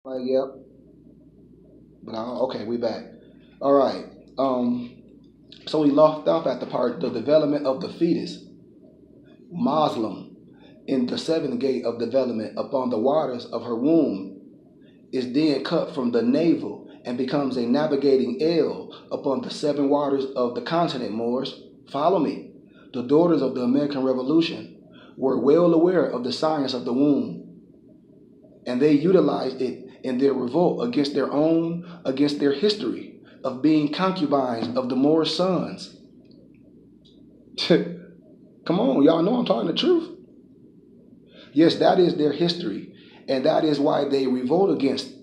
Like, yep. But okay, we back. All right. So we left off at the part, the development of the fetus, Muslim, in the seventh gate of development upon the waters of her womb, is then cut from the navel and becomes a navigating L upon the seven waters of the continent, Moors. Follow me. The daughters of the American Revolution were well aware of the science of the womb, and they utilized it in their revolt against their history of being concubines of the Moorish sons. Come on, y'all know I'm talking the truth. Yes, that is their history, and that is why they revolt against,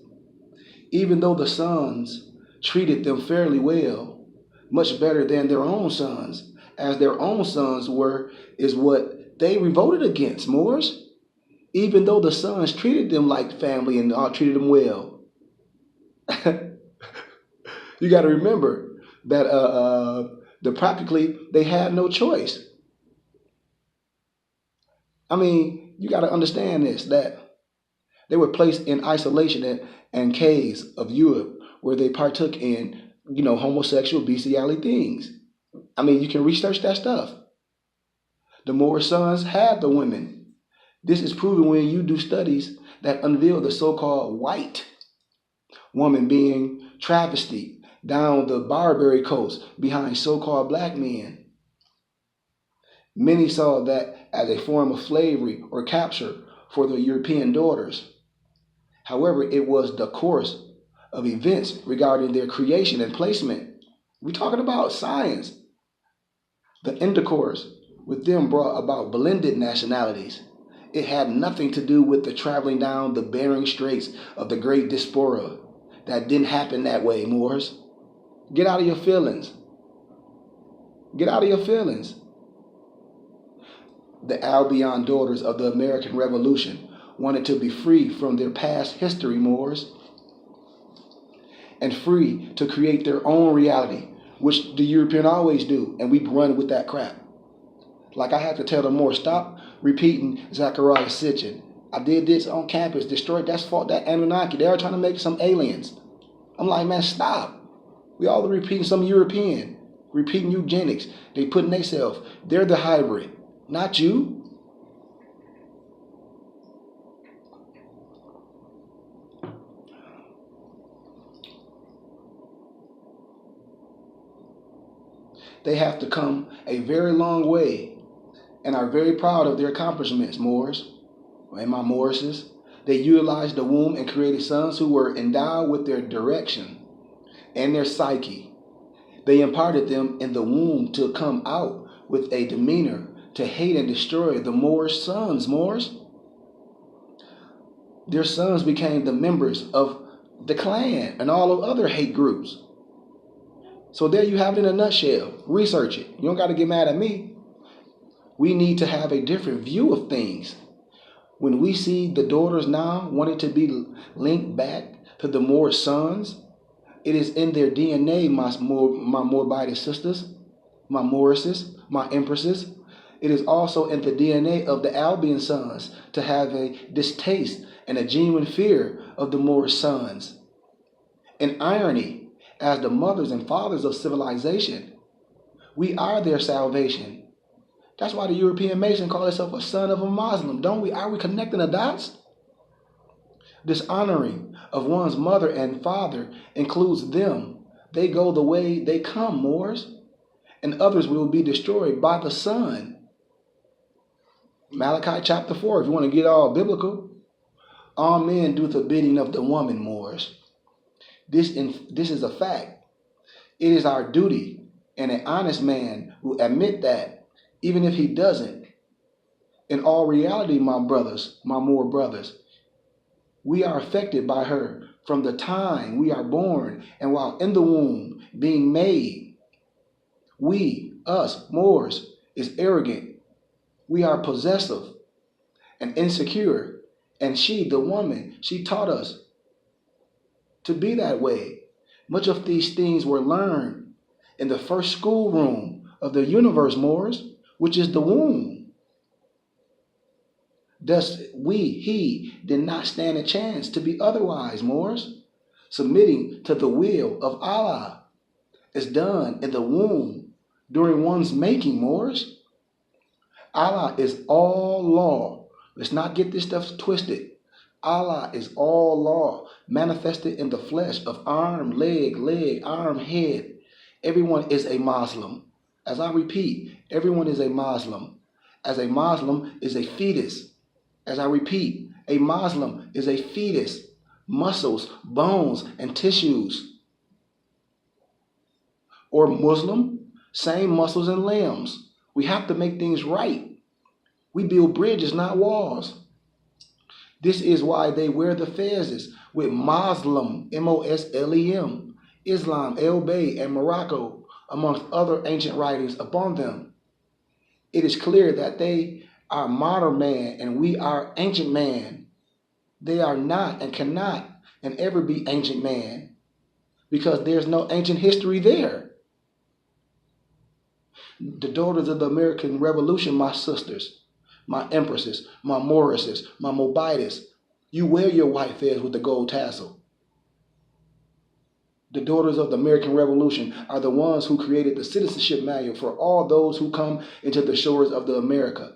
even though the sons treated them fairly well, much better than their own sons, as their own sons were, is what they revolted against, Moors. Even though the sons treated them like family and treated them well. You got to remember that practically they had no choice. I mean, you got to understand this, that they were placed in isolation and caves of Europe where they partook in, homosexual bestiality things. I mean, you can research that stuff. The Moorish sons had the women. This is proven when you do studies that unveil the so-called white woman being travestied down the Barbary coast behind so-called black men. Many saw that as a form of slavery or capture for the European daughters. However, it was the course of events regarding their creation and placement. We're talking about science. The intercourse with them brought about blended nationalities. It had nothing to do with the traveling down the Bering Straits of the Great Diaspora. That didn't happen that way, Moors. Get out of your feelings. Get out of your feelings. The Albion daughters of the American Revolution wanted to be free from their past history, Moors, and free to create their own reality, which the European always do, and we run with that crap. Like I had to tell them more, stop repeating Zachariah Sitchin. I did this on campus, destroyed that's fault, that Anunnaki. They were trying to make some aliens. I'm like, man, stop. We all repeating some European, repeating eugenics. They putting themselves. They're the hybrid, not you. They have to come a very long way and are very proud of their accomplishments, Moors, and my Morrises. They utilized the womb and created sons who were endowed with their direction and their psyche. They imparted them in the womb to come out with a demeanor to hate and destroy the Moorish sons, Moors. Their sons became the members of the clan and all of other hate groups. So there you have it in a nutshell. Research it. You don't got to get mad at me. We need to have a different view of things. When we see the daughters now wanting to be linked back to the Moorish sons, it is in their DNA, my Moabite sisters, my Moorises, my empresses. It is also in the DNA of the Albion sons to have a distaste and a genuine fear of the Moorish sons. An irony, as the mothers and fathers of civilization, we are their salvation. That's why the European Mason call himself a son of a Muslim. Don't we? Are we connecting the dots? This honoring of one's mother and father includes them. They go the way they come, Moors, and others will be destroyed by the son. Malachi chapter 4, if you want to get all biblical. All men do the bidding of the woman, Moors. This is a fact. It is our duty, and an honest man will admit that, even if he doesn't. In all reality, my brothers, my Moor brothers, we are affected by her from the time we are born and while in the womb being made. We, us, Moors, is arrogant. We are possessive and insecure. And she, the woman, she taught us to be that way. Much of these things were learned in the first schoolroom of the universe, Moors, which is the womb. Thus, he did not stand a chance to be otherwise, Moors. Submitting to the will of Allah is done in the womb during one's making, Moors. Allah is all law. Let's not get this stuff twisted. Allah is all law, manifested in the flesh of arm, leg, arm, head. Everyone is a Muslim. As I repeat, everyone is a Muslim. As a Muslim is a fetus. As I repeat, a Muslim is a fetus. Muscles, bones, and tissues. Or Muslim, same muscles and limbs. We have to make things right. We build bridges, not walls. This is why they wear the fezzes with Muslim, Moslem, Islam, El Bay, and Morocco, amongst other ancient writings upon them. It is clear that they are modern man and we are ancient man. They are not and cannot and ever be ancient man because there's no ancient history there. The daughters of the American Revolution, my sisters, my empresses, my Moresses, my Mobites, you wear your white fez with the gold tassel. The daughters of the American Revolution are the ones who created the citizenship manual for all those who come into the shores of the America,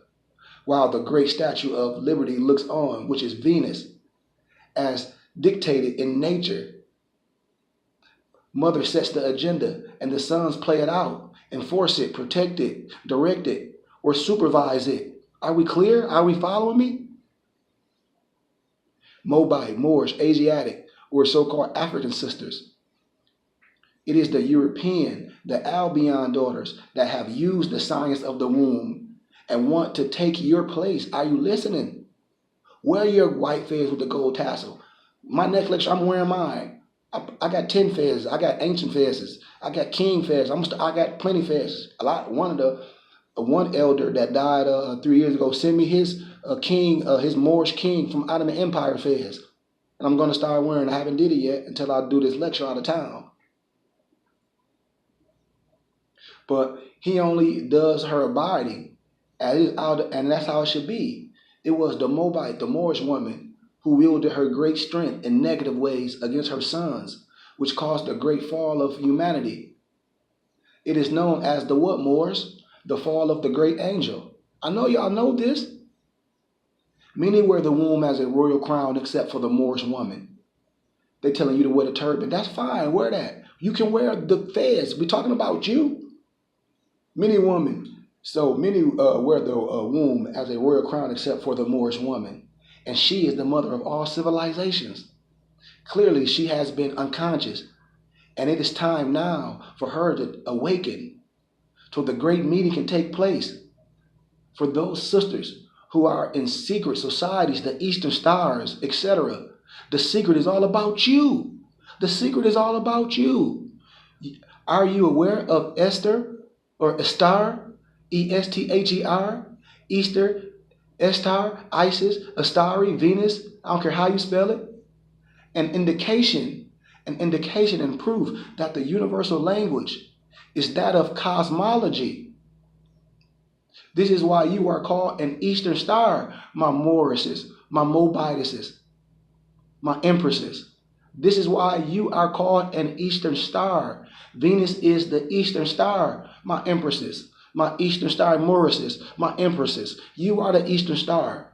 while the great statue of liberty looks on, which is Venus, as dictated in nature. Mother sets the agenda, and the sons play it out, enforce it, protect it, direct it, or supervise it. Are we clear? Are we following me? Mobile, Moorish, Asiatic, or so-called African sisters. It is the European, the Albion daughters that have used the science of the womb and want to take your place. Are you listening? Wear your white fez with the gold tassel. My next lecture, I'm wearing mine. I got 10 fezzes. I got ancient fezzes. I got king fezzes. I got plenty fezzes. One elder that died 3 years ago sent me his his Moorish king from Ottoman Empire fez, and I'm gonna start wearing. I haven't did it yet until I do this lecture out of town. But he only does her abiding, and that's how it should be. It was the Moabite, the Moorish woman, who wielded her great strength in negative ways against her sons, which caused a great fall of humanity. It is known as the what, Moors? The fall of the great angel. I know y'all know this. Many wear the womb as a royal crown except for the Moorish woman. They telling you to wear the turban. That's fine, wear that. You can wear the fez. We're talking about you. Many wear the womb as a royal crown except for the Moorish woman. And she is the mother of all civilizations. Clearly, she has been unconscious. And it is time now for her to awaken so the great meeting can take place. For those sisters who are in secret societies, the Eastern Stars, etc., the secret is all about you. The secret is all about you. Are you aware of Esther or Estar, Esther, Easter, Estar, Isis, Astari, Venus? I don't care how you spell it. An indication and proof that the universal language is that of cosmology. This is why you are called an Eastern Star, my Moresses, my Mobites, my Empresses. This is why you are called an Eastern Star. Venus is the Eastern Star, my Empresses, my Eastern Star Moresses, my Empresses. You are the Eastern Star.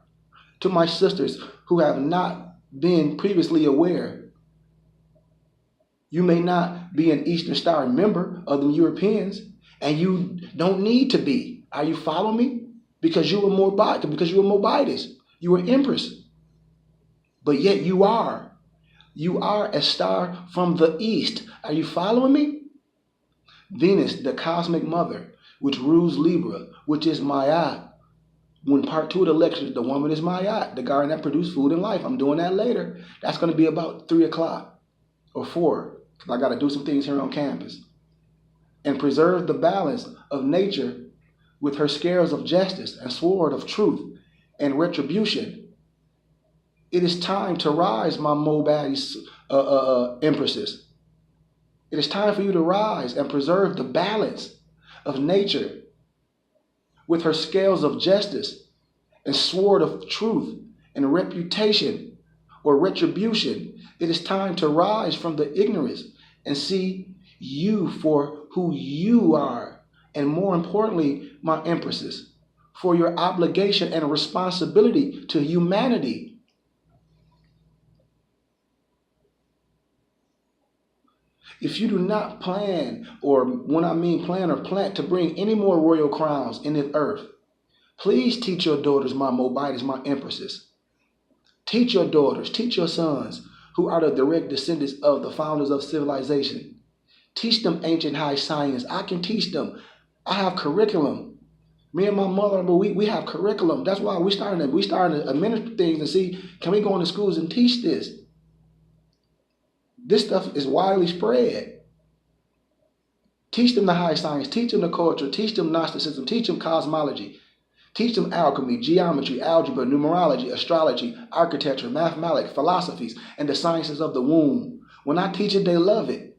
To my sisters who have not been previously aware, you may not be an Eastern Star member of the Europeans, and you don't need to be. Are you following me? Because you were Mobites. You were Empress. But yet you are. You are a star from the East. Are you following me? Venus, the cosmic mother, which rules Libra, which is Ma'at. When part 2 of the lecture, the woman is Ma'at, the garden that produced food and life. I'm doing that later. That's going to be about 3 o'clock or 4, because I got to do some things here on campus. And preserve the balance of nature with her scales of justice and sword of truth and retribution. It is time to rise, my Mobiles Empresses. It is time for you to rise and preserve the balance of nature with her scales of justice and sword of truth and reputation or retribution. It is time to rise from the ignorance and see you for who you are. And more importantly, my empresses, for your obligation and responsibility to humanity. If you do not plan, or when I mean plan or plant, to bring any more royal crowns in this earth, please teach your daughters, my Moabites, my empresses. Teach your daughters, teach your sons, who are the direct descendants of the founders of civilization. Teach them ancient high science. I can teach them. I have curriculum. Me and my mother, we have curriculum. That's why we starting to administer things and see, can we go into schools and teach this? This stuff is widely spread. Teach them the high science. Teach them the culture. Teach them Gnosticism. Teach them cosmology. Teach them alchemy, geometry, algebra, numerology, astrology, architecture, mathematics, philosophies, and the sciences of the womb. When I teach it, they love it.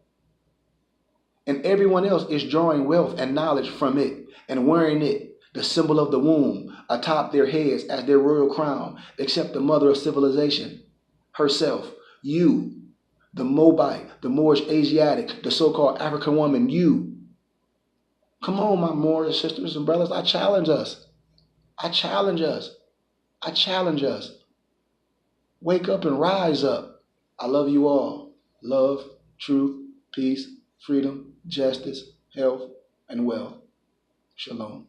And everyone else is drawing wealth and knowledge from it and wearing it, the symbol of the womb, atop their heads as their royal crown, except the mother of civilization herself, you, the Moabite, the Moorish Asiatic, the so-called African woman, you. Come on, my Moorish sisters and brothers, I challenge us. I challenge us. I challenge us. Wake up and rise up. I love you all. Love, truth, peace, freedom, justice, health, and wealth. Shalom.